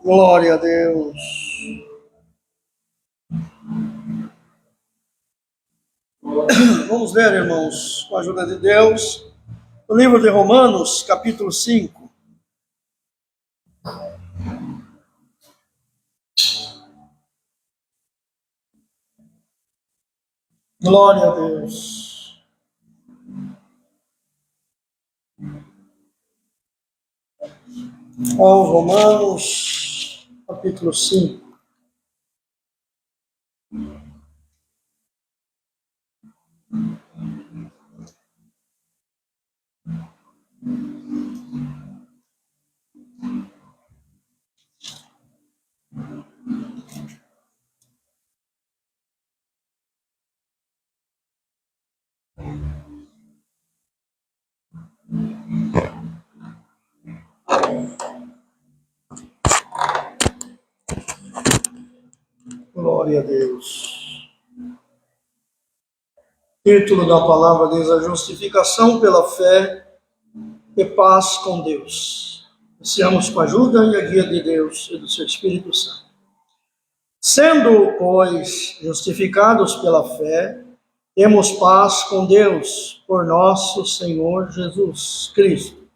Glória a Deus. Vamos ler, irmãos, com a ajuda de Deus, o livro de Romanos, capítulo 5. Glória a Deus. Aos Romanos, capítulo 5. Glória a Deus. Título da palavra diz: a justificação pela fé e paz com Deus. Iniciamos com a ajuda e a guia de Deus e do seu Espírito Santo. Sendo, pois, justificados pela fé, temos paz com Deus por nosso Senhor Jesus Cristo,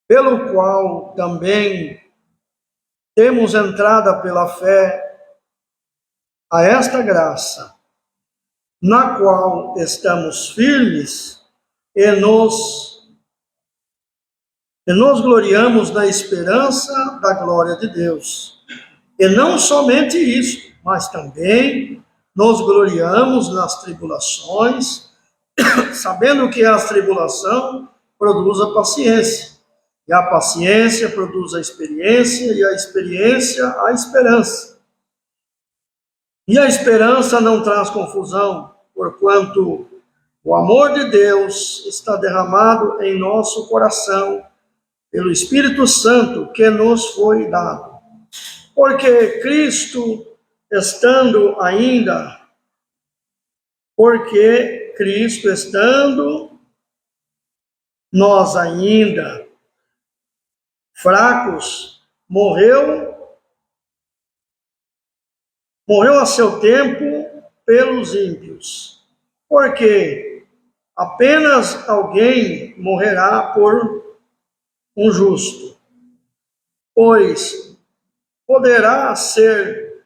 pelo qual também temos entrada pela fé a esta graça, na qual estamos firmes e nos gloriamos na esperança da glória de Deus. E não somente isso, mas também nos gloriamos nas tribulações, sabendo que a tribulação produz a paciência, e a paciência produz a experiência, e a experiência a esperança. E a esperança não traz confusão, porquanto o amor de Deus está derramado em nosso coração pelo Espírito Santo que nos foi dado. Porque Cristo estando, nós ainda fracos, morreu a seu tempo pelos ímpios. Porque apenas alguém morrerá por um justo, pois poderá ser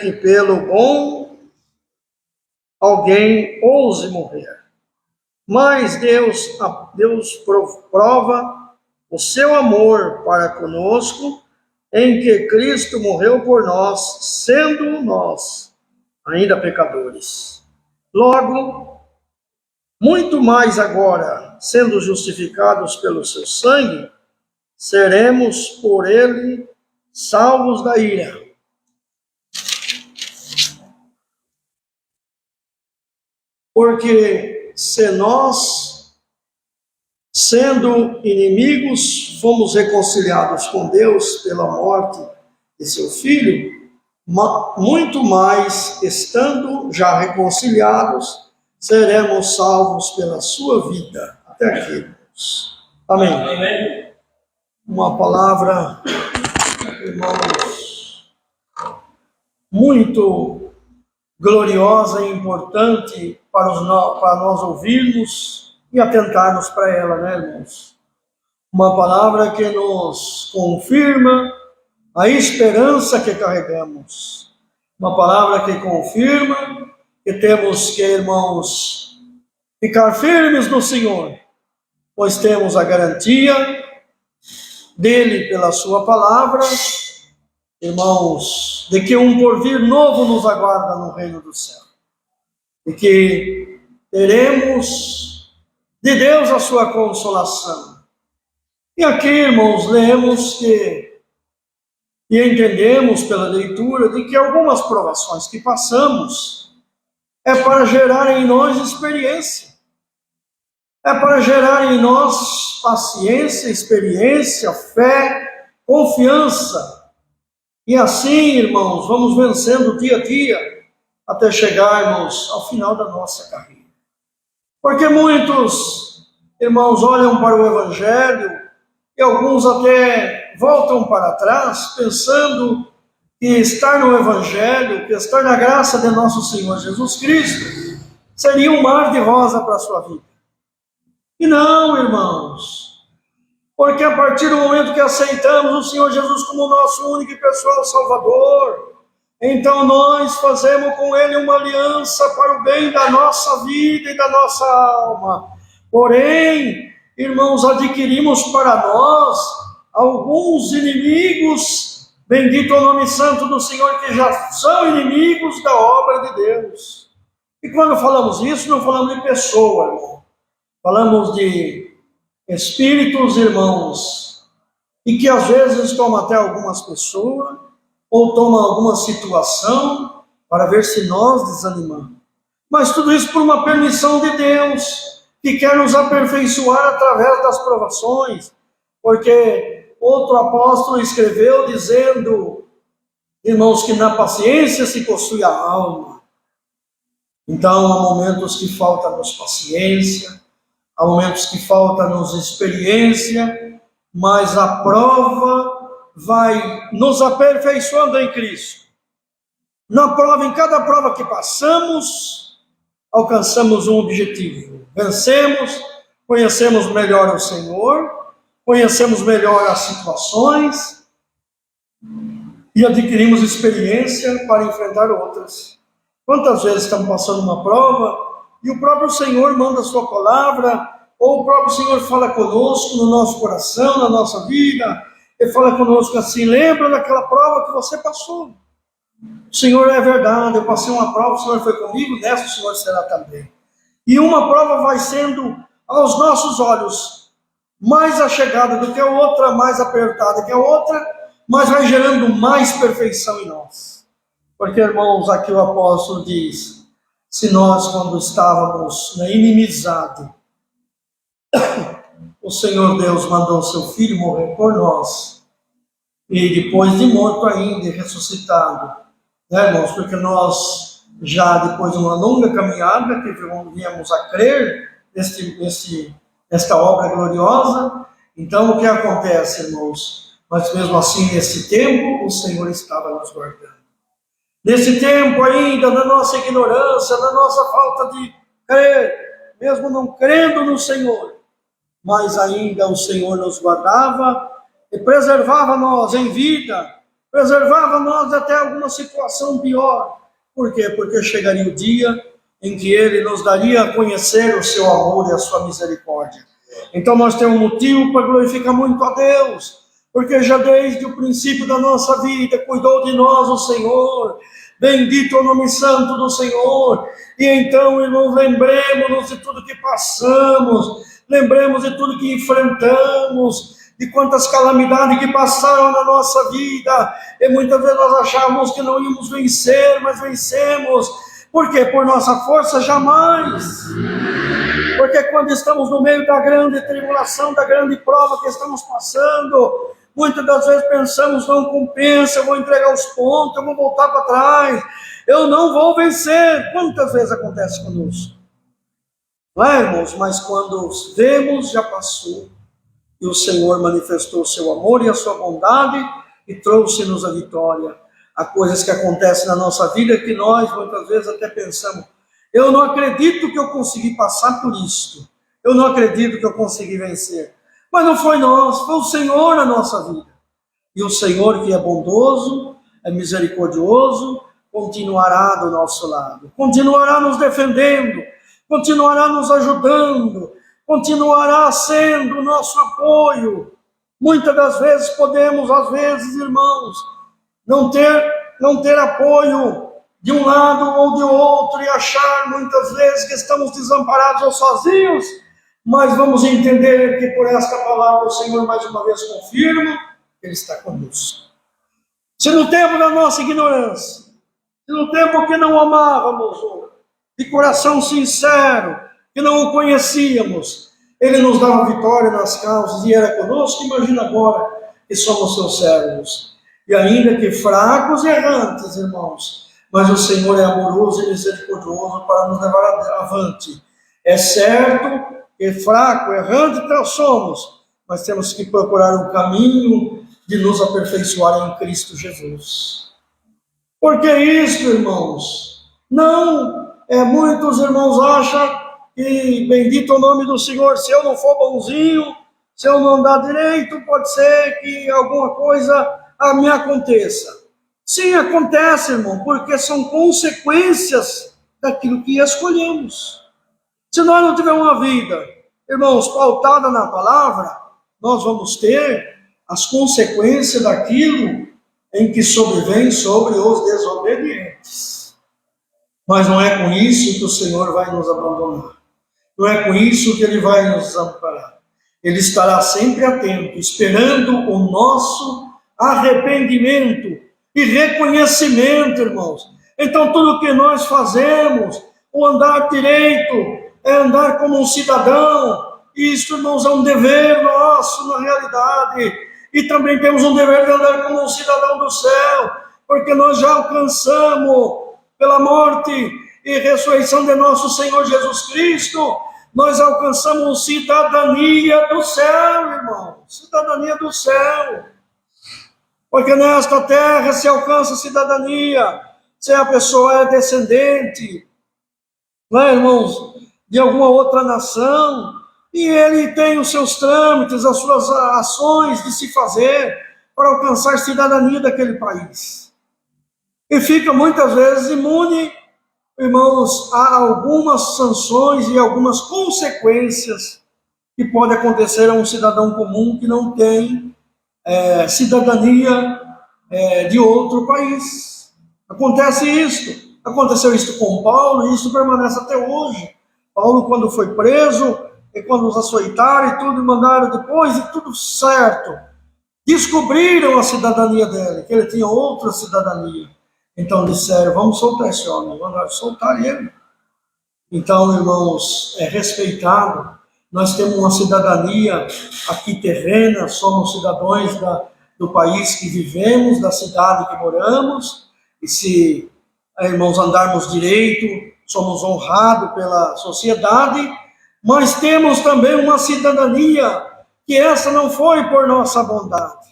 que pelo bom alguém ouse morrer. Mas Deus prova o seu amor para conosco, em que Cristo morreu por nós, sendo nós ainda pecadores. Logo, muito mais agora, sendo justificados pelo seu sangue, seremos por ele salvos da ira. Porque se nós, sendo inimigos, fomos reconciliados com Deus pela morte de seu Filho, muito mais, estando já reconciliados, seremos salvos pela sua vida. Até aqui, irmãos. Amém. Amém. Uma palavra, irmãos, muito gloriosa e importante para nós ouvirmos e atentarmos para ela, né, irmãos? Uma palavra que nos confirma a esperança que carregamos. Uma palavra que confirma que temos que, irmãos, ficar firmes no Senhor, pois temos a garantia dele pela sua palavra, irmãos, de que um porvir novo nos aguarda no reino do céu. E que teremos de Deus a sua consolação. E aqui, irmãos, lemos e entendemos pela leitura de que algumas provações que passamos é para gerar em nós experiência, é para gerar em nós paciência, experiência, fé, confiança. E assim, irmãos, vamos vencendo dia a dia até chegarmos ao final da nossa carreira. Porque muitos, irmãos, olham para o Evangelho e alguns até voltam para trás, pensando que estar no Evangelho, que estar na graça de nosso Senhor Jesus Cristo, seria um mar de rosa para a sua vida. E não, irmãos, porque a partir do momento que aceitamos o Senhor Jesus como nosso único e pessoal Salvador, então nós fazemos com Ele uma aliança para o bem da nossa vida e da nossa alma. Porém, irmãos, adquirimos para nós alguns inimigos, bendito é o nome santo do Senhor, que já são inimigos da obra de Deus. E quando falamos isso, não falamos de pessoa, irmão. Falamos de espíritos, irmãos, e que às vezes tomam até algumas pessoas, ou tomam alguma situação, para ver se nós desanimamos. Mas tudo isso por uma permissão de Deus, que quer nos aperfeiçoar através das provações, porque outro apóstolo escreveu dizendo, irmãos, que na paciência se possui a alma. Então, há momentos que falta-nos paciência, há momentos que falta-nos experiência, mas a prova vai nos aperfeiçoando em Cristo. Na prova, em cada prova que passamos, alcançamos um objetivo. Vencemos, conhecemos melhor o Senhor, conhecemos melhor as situações e adquirimos experiência para enfrentar outras. Quantas vezes estamos passando uma prova e o próprio Senhor manda a sua palavra, ou o próprio Senhor fala conosco no nosso coração, na nossa vida, Ele fala conosco assim, lembra daquela prova que você passou. O Senhor é verdade, eu passei uma prova, o Senhor foi comigo, nessa o Senhor será também. E uma prova vai sendo, aos nossos olhos, mais achegada do que a outra, mais apertada que a outra, mas vai gerando mais perfeição em nós. Porque, irmãos, aqui o apóstolo diz, se nós, quando estávamos na inimizade, o Senhor Deus mandou seu Filho morrer por nós, e depois de morto ainda, ressuscitado, né, irmãos? Porque nós, já depois de uma longa caminhada, que viemos a crer nesta obra gloriosa, então o que acontece, irmãos? Mas mesmo assim, nesse tempo, o Senhor estava nos guardando. Nesse tempo ainda, na nossa ignorância, na nossa falta de crer, mesmo não crendo no Senhor, mas ainda o Senhor nos guardava e preservava nós em vida, preservava nós até alguma situação pior. Por quê? Porque chegaria o dia em que Ele nos daria a conhecer o seu amor e a sua misericórdia. Então nós temos um motivo para glorificar muito a Deus, porque já desde o princípio da nossa vida cuidou de nós o Senhor. Bendito é o nome santo do Senhor. E então, irmãos, lembremos-nos de tudo que passamos, lembremos de tudo que enfrentamos, de quantas calamidades que passaram na nossa vida, e muitas vezes nós achávamos que não íamos vencer, mas vencemos. Por quê? Por nossa força? Jamais. Porque quando estamos no meio da grande tribulação, da grande prova que estamos passando, muitas das vezes pensamos, não compensa, eu vou entregar os pontos, eu vou voltar para trás, eu não vou vencer. Quantas vezes acontece conosco? Não é, irmãos? Mas quando vemos, já passou, e o Senhor manifestou o seu amor e a sua bondade, e trouxe-nos a vitória. Há coisas que acontecem na nossa vida que nós, muitas vezes, até pensamos, eu não acredito que eu consegui passar por isto, eu não acredito que eu consegui vencer. Mas não foi nós, foi o Senhor na nossa vida. E o Senhor, que é bondoso, é misericordioso, continuará do nosso lado, continuará nos defendendo, continuará nos ajudando, continuará sendo o nosso apoio. Muitas das vezes podemos, às vezes, irmãos, não ter apoio de um lado ou de outro e achar muitas vezes que estamos desamparados ou sozinhos, mas vamos entender que por esta palavra o Senhor mais uma vez confirma que Ele está conosco. Se no tempo da nossa ignorância, se no tempo que não amávamos, de coração sincero, que não o conhecíamos, Ele nos dava vitória nas causas e era conosco, imagina agora que somos seus servos. E ainda que fracos e errantes, irmãos, mas o Senhor é amoroso e misericordioso para nos levar avante. É certo que fraco, errante nós somos, mas temos que procurar um caminho de nos aperfeiçoar em Cristo Jesus. Por que isso, irmãos? Não, muitos irmãos acham que, bendito o nome do Senhor, se eu não for bonzinho, se eu não andar direito, pode ser que alguma coisa me aconteça. Sim, acontece, irmão, porque são consequências daquilo que escolhemos. Se nós não tivermos uma vida, irmãos, pautada na palavra, nós vamos ter as consequências daquilo em que sobrevém sobre os desobedientes. Mas não é com isso que o Senhor vai nos abandonar. Não é com isso que Ele vai nos desamparar. Ele estará sempre atento, esperando o nosso arrependimento e reconhecimento, irmãos. Então, tudo que nós fazemos, o andar direito, é andar como um cidadão. Isso, irmãos, é um dever nosso, na realidade. E também temos um dever de andar como um cidadão do céu, porque nós já alcançamos, pela morte e ressurreição de nosso Senhor Jesus Cristo, nós alcançamos cidadania do céu, irmão. Cidadania do céu. Porque nesta terra se alcança cidadania, se a pessoa é descendente, não é, irmãos, de alguma outra nação, e ele tem os seus trâmites, as suas ações de se fazer para alcançar cidadania daquele país. E fica muitas vezes imune, irmãos, a algumas sanções e algumas consequências que pode acontecer a um cidadão comum que não tem cidadania de outro país. Acontece isso. Aconteceu isso com Paulo e isso permanece até hoje. Paulo, quando foi preso, e quando os açoitaram e tudo, mandaram depois, e tudo certo, descobriram a cidadania dele, que ele tinha outra cidadania. Então disseram, vamos soltar esse homem, vamos soltar ele. Então, irmãos, é respeitado. Nós temos uma cidadania aqui terrena, somos cidadãos do país que vivemos, da cidade que moramos, e se, irmãos, andarmos direito, somos honrados pela sociedade, mas temos também uma cidadania que essa não foi por nossa bondade.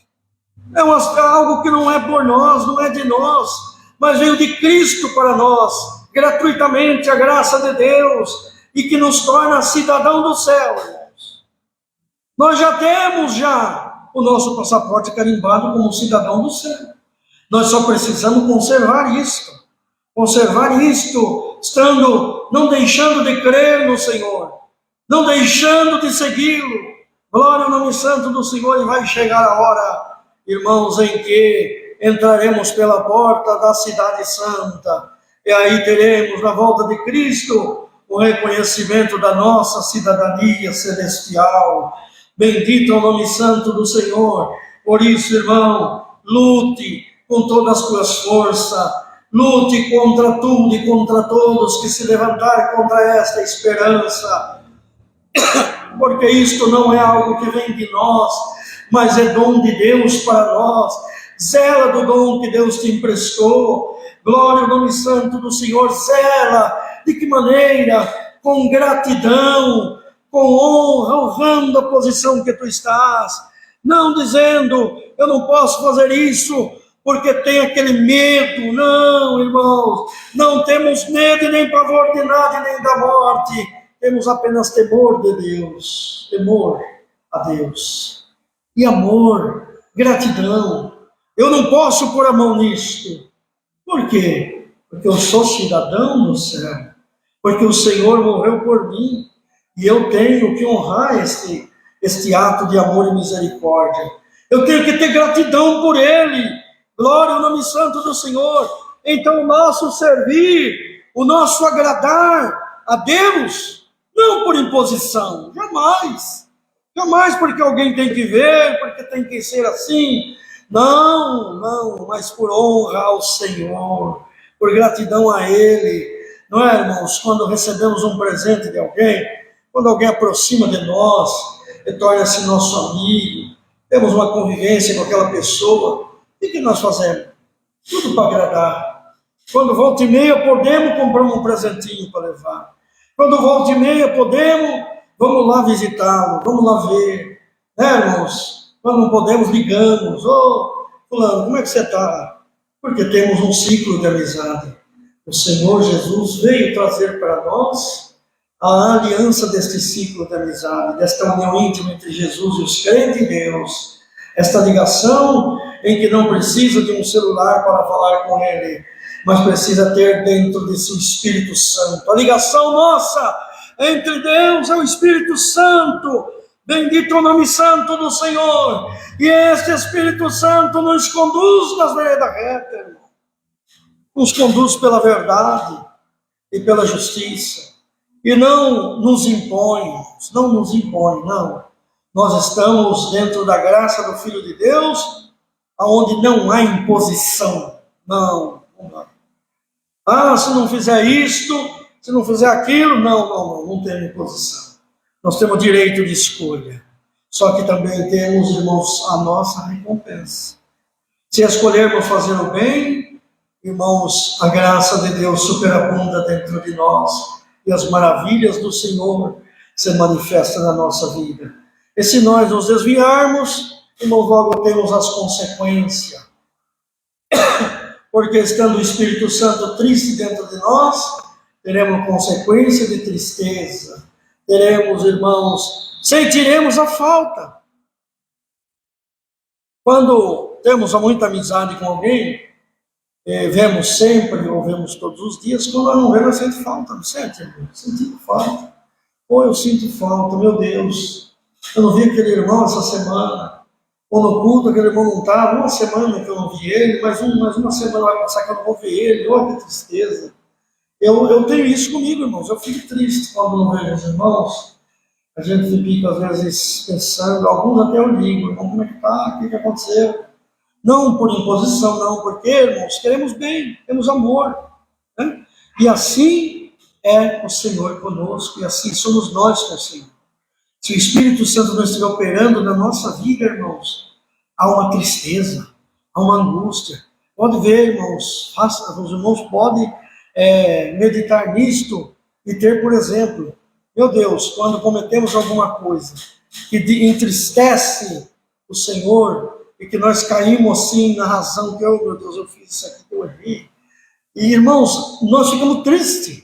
É algo que não é por nós, não é de nós, mas veio de Cristo para nós, gratuitamente a graça de Deus, e que nos torna cidadão do céu, irmãos. Nós já temos o nosso passaporte carimbado como cidadão do céu. Nós só precisamos conservar isto, não deixando de crer no Senhor, não deixando de segui-lo. Glória ao nome santo do Senhor, e vai chegar a hora, irmãos, em que entraremos pela porta da cidade santa, e aí teremos, na volta de Cristo, o reconhecimento da nossa cidadania celestial. Bendito é o nome santo do Senhor. Por isso, irmão, lute com todas as tuas forças, lute contra tudo e contra todos que se levantarem contra esta esperança, porque isto não é algo que vem de nós, mas é dom de Deus para nós. Zela do dom que Deus te emprestou. Glória ao nome santo do Senhor. Zela. De que maneira? Com gratidão, com honra, honrando a posição que tu estás. Não dizendo, eu não posso fazer isso porque tem aquele medo. Não, irmãos, não temos medo nem pavor de nada e nem da morte. Temos apenas temor de Deus, temor a Deus. E amor, gratidão. Eu não posso pôr a mão nisto. Por quê? Porque eu sou cidadão do céu. Porque o Senhor morreu por mim. E eu tenho que honrar este ato de amor e misericórdia. Eu tenho que ter gratidão por Ele. Glória ao nome santo do Senhor. Então o nosso servir, o nosso agradar a Deus, não por imposição, jamais. Jamais porque alguém tem que ver, porque tem que ser assim. Não, não, mas por honra ao Senhor, por gratidão a Ele. Não é, irmãos? Quando recebemos um presente de alguém, quando alguém aproxima de nós e torna-se nosso amigo, temos uma convivência com aquela pessoa, o que nós fazemos? Tudo para agradar. Quando volta e meia podemos comprar um presentinho para levar. Quando volta e meia podemos, vamos lá visitá-lo, vamos lá ver. Né, irmãos? Quando não podemos, ligamos. Ô, fulano, como é que você está? Porque temos um ciclo de amizade. O Senhor Jesus veio trazer para nós a aliança deste ciclo de amizade, desta união íntima entre Jesus e os crentes em Deus. Esta ligação em que não precisa de um celular para falar com Ele, mas precisa ter dentro de si o Espírito Santo. A ligação nossa entre Deus e o Espírito Santo. Bendito o nome santo do Senhor. E este Espírito Santo nos conduz nas veredas retas, irmão. Nos conduz pela verdade e pela justiça. E não nos impõe, não. Nós estamos dentro da graça do Filho de Deus, onde não há imposição. Não há. Ah, se não fizer isto, se não fizer aquilo, não tem imposição. Nós temos direito de escolha. Só que também temos, irmãos, a nossa recompensa. Se escolhermos fazer o bem, irmãos, a graça de Deus superabunda dentro de nós. E as maravilhas do Senhor se manifestam na nossa vida. E se nós nos desviarmos, irmãos, logo temos as consequências. Porque estando o Espírito Santo triste dentro de nós, teremos consequência de tristeza. Teremos, irmãos, sentiremos a falta. Quando temos muita amizade com alguém, vemos sempre, ou vemos todos os dias, quando nós não vemos, nós sentimos falta, não sente, irmão? Sentindo falta. Ou eu sinto falta, meu Deus, eu não vi aquele irmão essa semana, ou no culto aquele irmão não estava, uma semana que eu não vi ele, mais uma semana vai passar que eu não vou ver ele, olha que tristeza. Eu tenho isso comigo, irmãos, eu fico triste quando não vejo os irmãos. A gente fica, às vezes, pensando, alguns até eu ligo, irmão, como é que está, o que aconteceu? Não por imposição, não, porque, irmãos, queremos bem, temos amor. Né? E assim é o Senhor conosco, e assim somos nós com o Senhor. Se o Espírito Santo não estiver operando na nossa vida, irmãos, há uma tristeza, há uma angústia. Pode ver, irmãos, os irmãos podem meditar nisto e ter, por exemplo, meu Deus, quando cometemos alguma coisa que entristece o Senhor e que nós caímos assim na razão que, meu Deus, eu fiz isso aqui que eu errei. E, irmãos, nós ficamos tristes.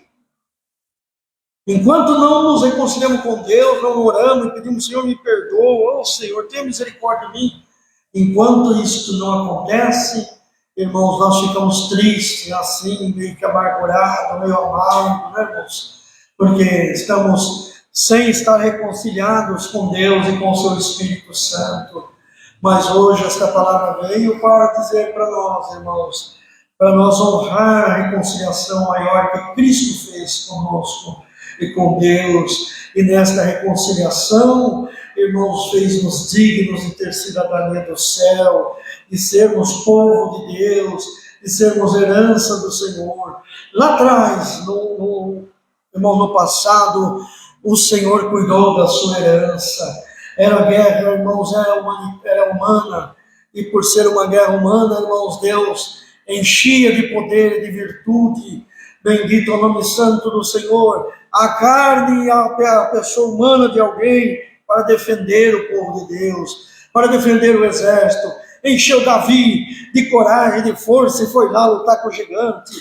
Enquanto não nos reconciliamos com Deus, não oramos e pedimos, Senhor, me perdoa, Senhor, tenha misericórdia de mim. Enquanto isso não acontece, irmãos, nós ficamos tristes, assim, meio que amargurados, meio amargos, né, irmãos? Porque estamos sem estar reconciliados com Deus e com o seu Espírito Santo. Mas hoje esta palavra veio para dizer para nós, irmãos, para nós honrar a reconciliação maior que Cristo fez conosco e com Deus. E nesta reconciliação, irmãos, fez-nos dignos de ter cidadania do céu, de sermos povo de Deus, de sermos herança do Senhor. Lá atrás, irmão, no passado, o Senhor cuidou da sua herança. Era guerra, irmãos, era humana. E por ser uma guerra humana, irmãos, Deus enchia de poder e de virtude. Bendito é o nome santo do Senhor. A carne e a pessoa humana de alguém para defender o povo de Deus, para defender o exército. Encheu Davi de coragem, de força e foi lá lutar com o gigante.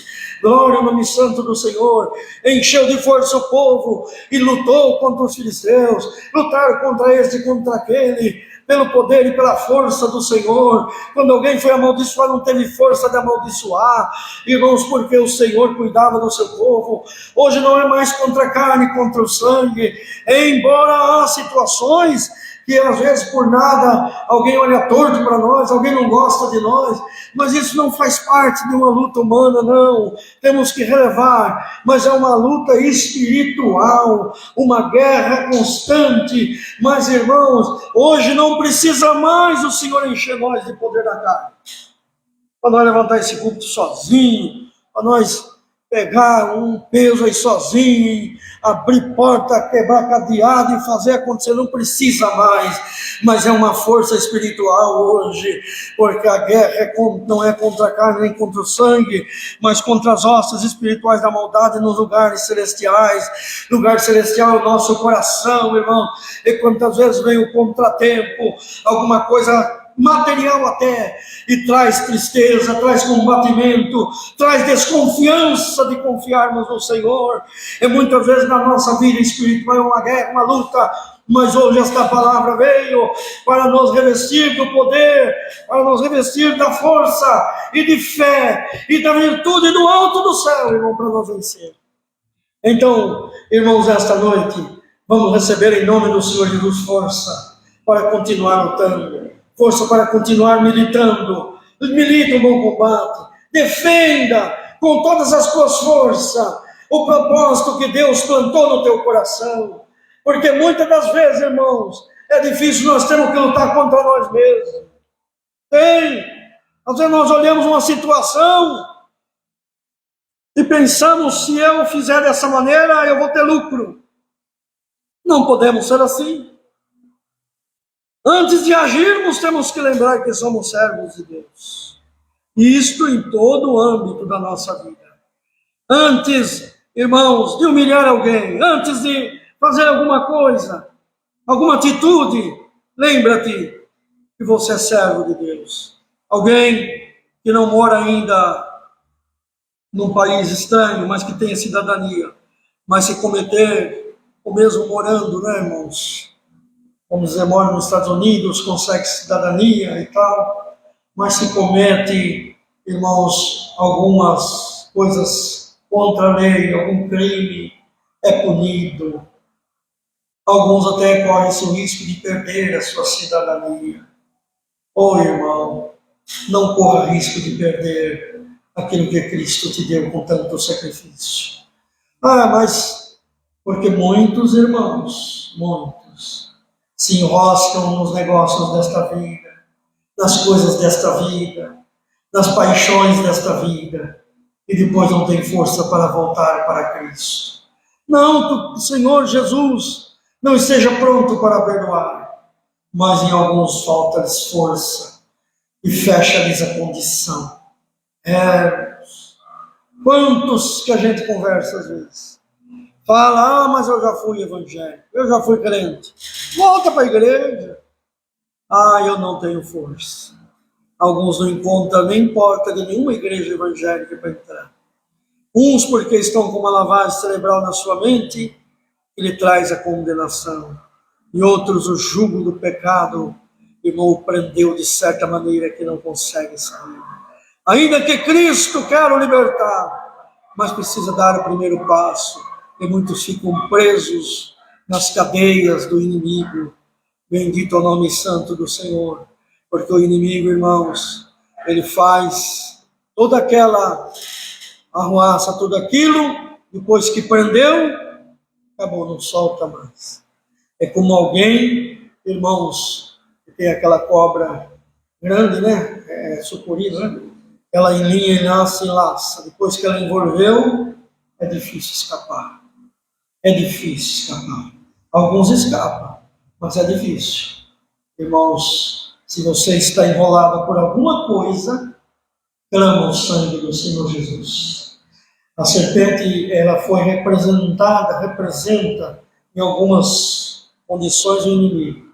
Glória ao nome santo do Senhor. Encheu de força o povo e lutou contra os filisteus. Lutaram contra este e contra aquele, pelo poder e pela força do Senhor. Quando alguém foi amaldiçoar, não teve força de amaldiçoar, irmãos, porque o Senhor cuidava do seu povo. Hoje não é mais contra a carne, contra o sangue, embora há situações que às vezes por nada alguém olha torto para nós, alguém não gosta de nós, mas isso não faz parte de uma luta humana, não. Temos que relevar, mas é uma luta espiritual, uma guerra constante. Mas, irmãos, hoje não precisa mais o Senhor encher nós de poder da carne, para nós levantar esse culto sozinho, para nós pegar um peso aí sozinho, abrir porta, quebrar cadeado e fazer acontecer. Não precisa mais, mas é uma força espiritual hoje, porque a guerra não é contra a carne nem contra o sangue, mas contra as hostes espirituais da maldade nos lugares celestiais. Lugar celestial é o nosso coração, irmão, e quantas vezes vem o contratempo, alguma coisa material até, e traz tristeza, traz combatimento, traz desconfiança de confiarmos no Senhor. E muitas vezes na nossa vida espiritual é uma guerra, uma luta, mas hoje esta palavra veio para nos revestir do poder, para nos revestir da força e de fé e da virtude do alto do céu, irmão, para nós vencer. Então, irmãos, esta noite vamos receber em nome do Senhor Jesus força para continuar lutando, força para continuar militando. Milite um bom combate, defenda com todas as tuas forças o propósito que Deus plantou no teu coração, porque muitas das vezes, irmãos, é difícil, nós temos que lutar contra nós mesmos. Às vezes nós olhamos uma situação e pensamos, se eu fizer dessa maneira, eu vou ter lucro. Não podemos ser assim. Antes de agirmos, temos que lembrar que somos servos de Deus. Isto em todo o âmbito da nossa vida. Antes, irmãos, de humilhar alguém, antes de fazer alguma coisa, alguma atitude, lembra-te que você é servo de Deus. Alguém que não mora ainda num país estranho, mas que tenha cidadania, mas se cometer, ou mesmo morando, né, irmãos? Vamos dizer, mora nos Estados Unidos, consegue cidadania e tal, mas se comete, irmãos, algumas coisas contra a lei, algum crime, é punido. Alguns até correm o risco de perder a sua cidadania. Irmão, não corra risco de perder aquilo que Cristo te deu com tanto sacrifício. Mas porque muitos irmãos, muitos, se enroscam nos negócios desta vida, nas coisas desta vida, nas paixões desta vida, e depois não tem força para voltar para Cristo. Não que o Senhor Jesus não esteja pronto para perdoar, mas em alguns falta-lhes força e fecha-lhes a condição. Quantos que a gente conversa às vezes? Fala, mas eu já fui evangélico, eu já fui crente. Volta para a igreja. Eu não tenho força. Alguns não encontram nem porta de nenhuma igreja evangélica para entrar. Uns porque estão com uma lavagem cerebral na sua mente, que lhe traz a condenação. E outros o jugo do pecado, irmão, o prendeu de certa maneira que não consegue sair. Ainda que Cristo quer o libertar, mas precisa dar o primeiro passo. E muitos ficam presos nas cadeias do inimigo. Bendito é o nome santo do Senhor. Porque o inimigo, irmãos, ele faz toda aquela arruaça, tudo aquilo, depois que prendeu, acabou, não solta mais. É como alguém, irmãos, que tem aquela cobra grande, né? Sucuri, né? Ela enlinha, enlaça, enlaça. Depois que ela envolveu, é difícil escapar. É difícil escapar. Alguns escapam, mas é difícil. Irmãos, se você está enrolado por alguma coisa, clama o sangue do Senhor Jesus. A serpente, ela foi representa em algumas condições o inimigo.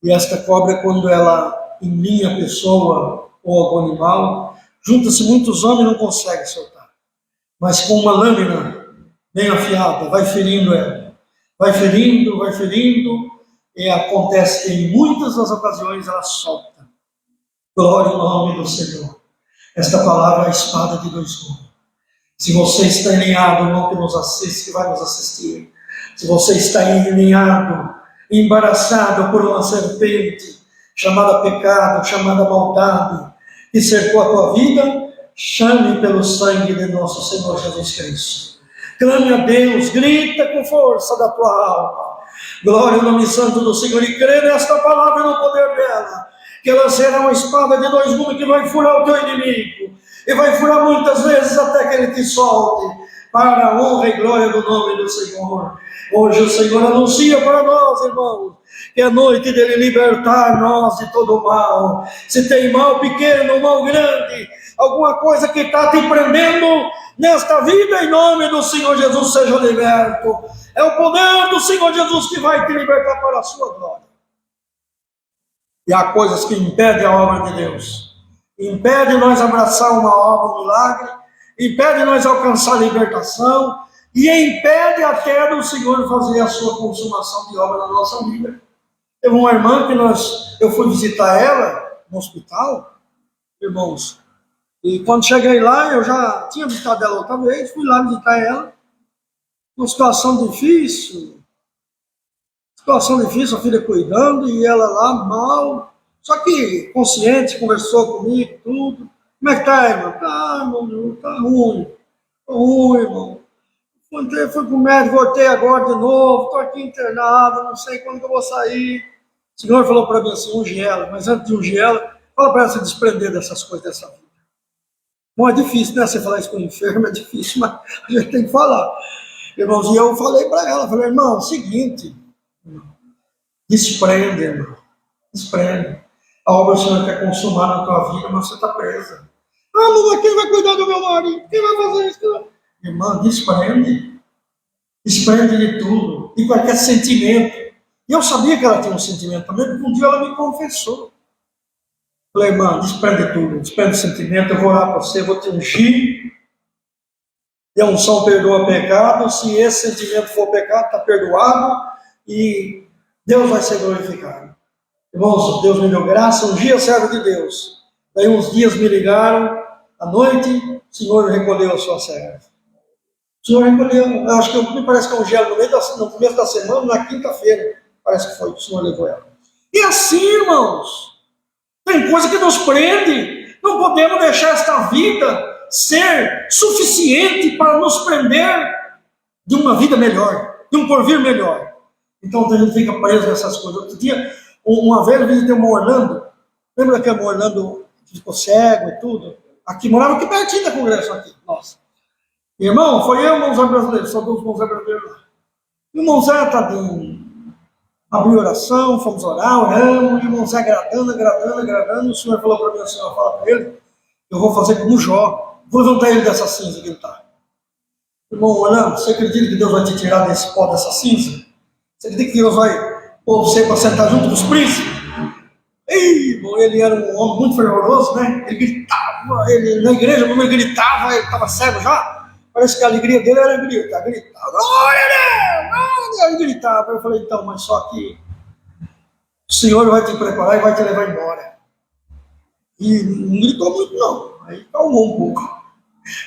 E esta cobra, quando ela enlinha a pessoa ou algum animal, junta-se muitos homens e não consegue soltar. Mas com uma lâmina bem afiada, vai ferindo ela. Vai ferindo, e acontece que em muitas das ocasiões ela solta. Glória ao nome do Senhor. Esta palavra é a espada de dois gumes. Se você está alinhado, irmão que nos assiste, que vai nos assistir, se você está alinhado embaraçado por uma serpente chamada pecado, chamada maldade, que cercou a tua vida, chame pelo sangue de nosso Senhor Jesus Cristo. Clame a Deus, grita com força da tua alma. Glória ao nome santo do Senhor, e crê nesta palavra e no poder dela, que ela será uma espada de dois gumes que vai furar o teu inimigo, e vai furar muitas vezes até que ele te solte, para a honra e glória do nome do Senhor. Hoje o Senhor anuncia para nós, irmãos, que é noite dele libertar nós de todo mal. Se tem mal pequeno, mal grande, alguma coisa que está te prendendo nesta vida, em nome do Senhor Jesus, seja liberto. É o poder do Senhor Jesus que vai te libertar para a sua glória. E há coisas que impedem a obra de Deus, impedem nós abraçar uma obra, um milagre, impedem nós alcançar a libertação, e impede até do Senhor fazer a sua consumação de obra na nossa vida. Teve uma irmã que eu fui visitar ela no hospital, irmãos, e quando cheguei lá, eu já tinha visitado ela outra vez, fui lá visitar ela, uma situação difícil, a filha cuidando, e ela lá mal, só que consciente, conversou comigo, tudo. Como é que tá, irmão? Tá, irmão, tá ruim, irmão. Fui pro médico, voltei agora de novo, estou aqui internado, não sei quando que eu vou sair. O Senhor falou para mim assim, unge ela, mas antes de ungir ela, fala para ela se desprender dessas coisas dessa vida. Bom, é difícil, né? Você falar isso com o enfermo é difícil, mas a gente tem que falar. Irmãos, e eu falei para ela, falei, irmão, é o seguinte, desprende, irmão, desprende. A obra o Senhor quer consumar na tua vida, mas você está presa. Ah, mas quem vai cuidar do meu marido? Quem vai fazer isso? Irmã, desprende de tudo, e qualquer sentimento. E eu sabia que ela tinha um sentimento também, porque um dia ela me confessou. Falei, irmã, desprende tudo, desprende o sentimento, eu vou orar para você, vou te ungir, e a unção perdoa pecado, se esse sentimento for pecado, está perdoado, e Deus vai ser glorificado. Irmãos, Deus me deu graça, um dia servo de Deus. Daí uns dias me ligaram, à noite, o Senhor recolheu a sua serva. O Senhor recolheu, acho que me parece que é um gelo no começo da semana, na quinta-feira, parece que foi, o Senhor levou ela. E assim, irmãos, tem coisa que nos prende, não podemos deixar esta vida ser suficiente para nos prender de uma vida melhor, de um porvir melhor. Então a gente fica preso nessas coisas. Outro dia, uma vez eu visitei uma Orlando, lembra que a Orlando ficou cego e tudo? Aqui, morava aqui pertinho da congregação aqui, nossa. Irmão, foi eu e o irmão Zé brasileiro, só dois irmãos Zé brasileiros lá. E o irmão Zé, tadinho, abriu oração, fomos orar, oramos, e o irmão Zé agradando, o Senhor falou para mim, o Senhor fala para ele, eu vou fazer como Jó, vou levantar ele dessa cinza que ele está. Irmão, orando, você acredita que Deus vai te tirar desse pó, dessa cinza? Você acredita que Deus vai pôr você para sentar junto com os príncipes? Ei, irmão, ele era um homem muito fervoroso, né? Ele gritava, na igreja, quando ele gritava, ele estava cego já. Parece que a alegria dele era gritar, glória a Deus, ele gritava. Eu falei, então, mas só que o Senhor vai te preparar e vai te levar embora. E não gritou muito, não. Aí calmou um pouco.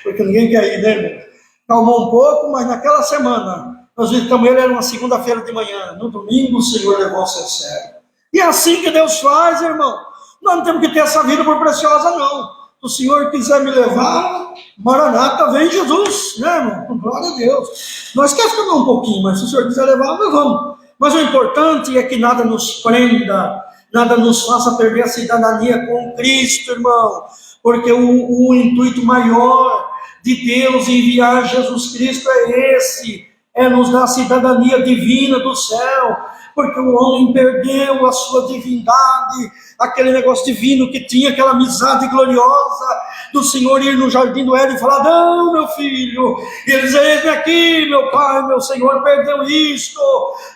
Porque ninguém quer ir, né, irmão? Calmou um pouco, mas naquela semana, nós visitamos ele, era uma segunda-feira de manhã. No domingo, o Senhor levou ao seu céu. E é assim que Deus faz, irmão. Nós não temos que ter essa vida por preciosa, não. Se o Senhor quiser me levar, Maranata, vem Jesus, né, irmão? Glória a Deus. Nós queremos ficar um pouquinho, mas se o Senhor quiser levar, nós vamos. Mas o importante é que nada nos prenda, nada nos faça perder a cidadania com Cristo, irmão. Porque o intuito maior de Deus em enviar Jesus Cristo é esse, é nos dar a cidadania divina do céu. Porque o homem perdeu a sua divindade, aquele negócio divino que tinha, aquela amizade gloriosa do Senhor ir no jardim do Éden e falar, não, meu filho, e ele diz, eis-me aqui, meu Pai, meu Senhor, perdeu isto,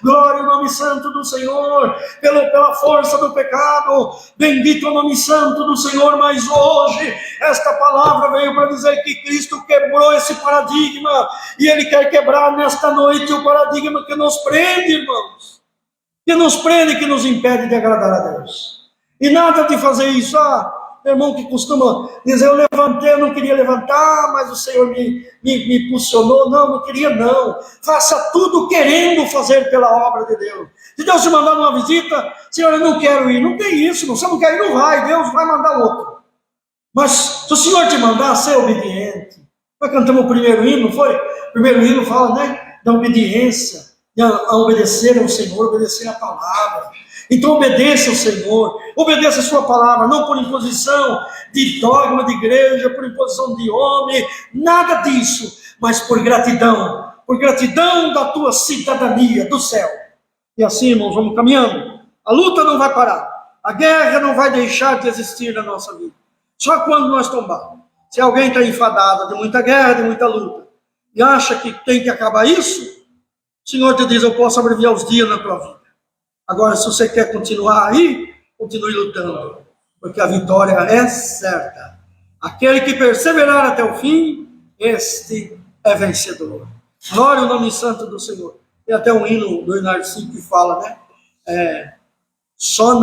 glória ao nome santo do Senhor, pela força do pecado, bendito é o nome santo do Senhor, mas hoje, esta palavra veio para dizer que Cristo quebrou esse paradigma, e Ele quer quebrar nesta noite o paradigma que nos prende, irmãos, que nos prende, que nos impede de agradar a Deus. E nada de fazer isso. Meu irmão que costuma dizer, eu levantei, eu não queria levantar, mas o Senhor me impulsionou. Não queria não. Faça tudo querendo fazer pela obra de Deus. Se Deus te mandar numa visita, Senhor, eu não quero ir. Não tem isso, você não quer ir, não vai. Deus vai mandar outro. Mas se o Senhor te mandar, ser obediente. Nós cantamos o primeiro hino, não foi? O primeiro hino fala, né, da obediência, a obedecer ao Senhor, obedecer a palavra. Então obedeça ao Senhor, obedeça a sua palavra, não por imposição de dogma de igreja, por imposição de homem, nada disso, mas por gratidão da tua cidadania, do céu. E assim, irmãos, vamos caminhando. A luta não vai parar, a guerra não vai deixar de existir na nossa vida. Só quando nós tombarmos. Se alguém está enfadado de muita guerra, de muita luta, e acha que tem que acabar isso, o Senhor te diz, eu posso abreviar os dias na tua vida. Agora, se você quer continuar aí, continue lutando, porque a vitória é certa. Aquele que perseverar até o fim, este é vencedor. Glória ao nome santo do Senhor. Tem até um hino do Inário 5 que fala, né? Só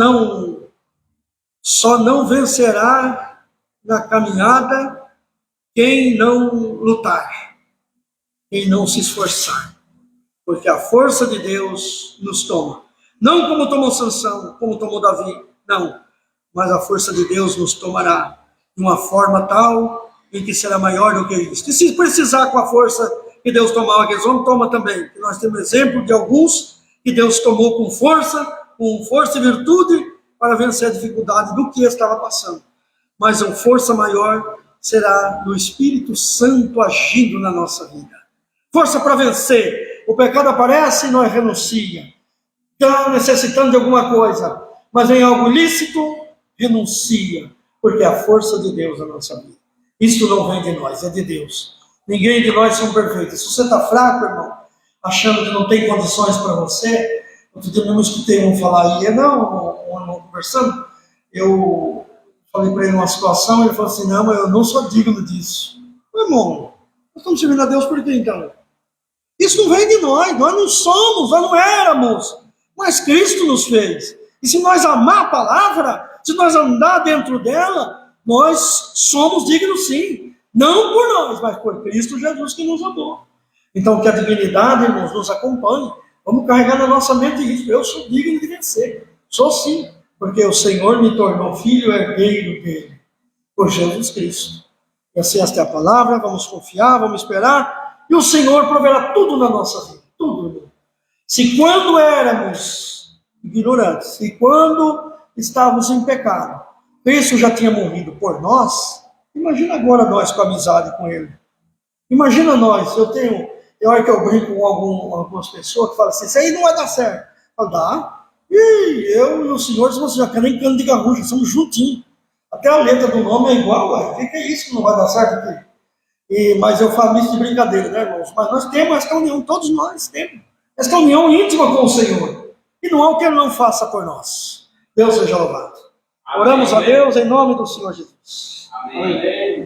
não vencerá na caminhada quem não lutar, quem não se esforçar, porque a força de Deus nos toma. Não como tomou Sansão, como tomou Davi, não. Mas a força de Deus nos tomará de uma forma tal em que será maior do que isso. E se precisar com a força que Deus tomava aqueles homens, toma também. E nós temos exemplo de alguns que Deus tomou com força e virtude para vencer a dificuldade do que estava passando. Mas a força maior será do Espírito Santo agindo na nossa vida. Força para vencer. O pecado aparece e nós renuncia. Está necessitando de alguma coisa, mas em algo ilícito, renuncia, porque é a força de Deus na nossa vida. Isso não vem de nós, é de Deus. Ninguém de nós são perfeitos. Se você está fraco, irmão, achando que não tem condições para você, outro dia eu não escutei um falar aí, um irmão conversando, eu falei para ele uma situação, ele falou assim, não, mas eu não sou digno disso. Meu irmão, nós estamos servindo a Deus por quê então? Isso não vem de nós não somos, nós não éramos. Mas Cristo nos fez. E se nós amar a palavra, se nós andar dentro dela, nós somos dignos sim. Não por nós, mas por Cristo Jesus que nos amou. Então que a dignidade, irmãos, nos acompanhe. Vamos carregar na nossa mente isso. Eu sou digno de vencer. Sou sim. Porque o Senhor me tornou filho herdeiro dele. Por Jesus Cristo. E assim esta é a palavra. Vamos confiar, vamos esperar. E o Senhor proverá tudo na nossa vida. Tudo, irmão. Se quando éramos ignorantes, e quando estávamos em pecado, Cristo já tinha morrido por nós, imagina agora nós com amizade com Ele. Imagina nós, eu brinco com algumas pessoas que falam assim, isso aí não vai dar certo. Eu falo, dá. E eu e o Senhor somos já que nem cano de garrucha, somos juntinhos. Até a letra do nome é igual, o que é isso que não vai dar certo aqui? Mas eu falo isso de brincadeira, né, irmãos? Mas nós temos esta união, todos nós temos. Esta união íntima com o Senhor. E não há o que Ele não faça por nós. Deus seja louvado. Amém. Oramos a Deus em nome do Senhor Jesus. Amém. Amém.